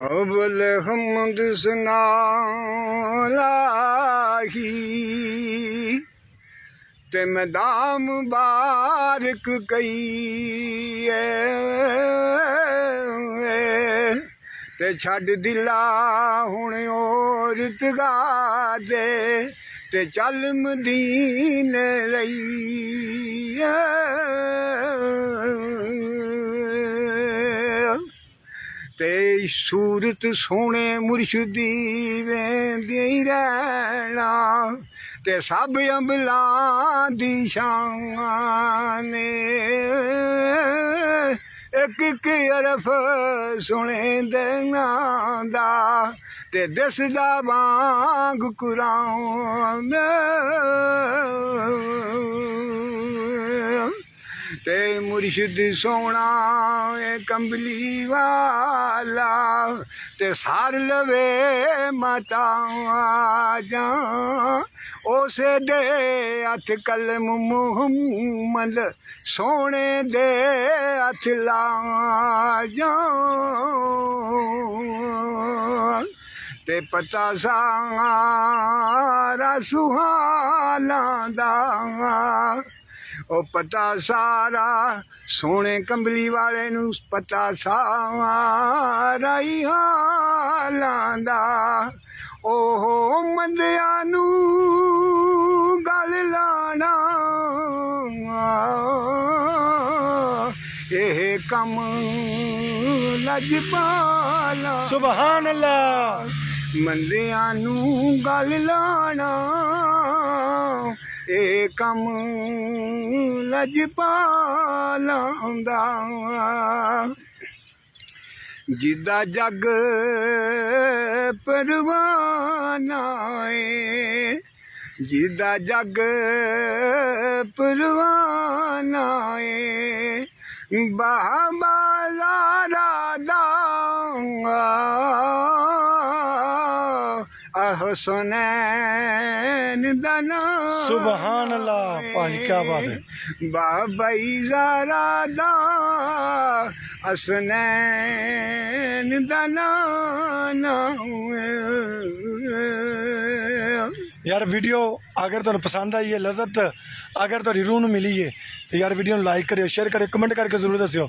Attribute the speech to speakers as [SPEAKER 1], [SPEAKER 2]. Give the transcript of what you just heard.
[SPEAKER 1] बोले हमद सुना लाही ते मैदाम बारिक कई ते छड़ दिला हुण औरत गा दे ते चल मदीने रही ते सूरत सोने मुर्शदी वेंदी रहना ते सब अमलां दी शान एक एक अरफ सुने देना दा ते दसदा वांग कुरान ते मुर्शिद सोना कंबली वाला ते सार लवे माता जा उसे दे हथ कलम मुहम्मद सोने दे हथ ला जा ते पता सारा सुहाना दा ओ पता सारा सोने कंबली वाले नू पता सारा ही हालां दा ओहो मंदियां नू गल लाना एह कम लजपाला
[SPEAKER 2] सुभान अल्लाह
[SPEAKER 1] मंदियां नू गल लाना ए कम लजपाला हुंदा जिदा जग परवाना जिदा जग परवाना बाबा ज़ारा दा हुसैन दा नाम
[SPEAKER 2] सुभान अल्लाह पाजी क्या बात है
[SPEAKER 1] बाबा ज़ारा दा हुसैन दा नाम
[SPEAKER 2] यार वीडियो अगर तुहानू पसंद आई है लज़त अगर तुहाडी रूह नू मिली है तो यार वीडियो नू लाइक करियो शेयर करियो कमेंट करके जरूर दस्सियो।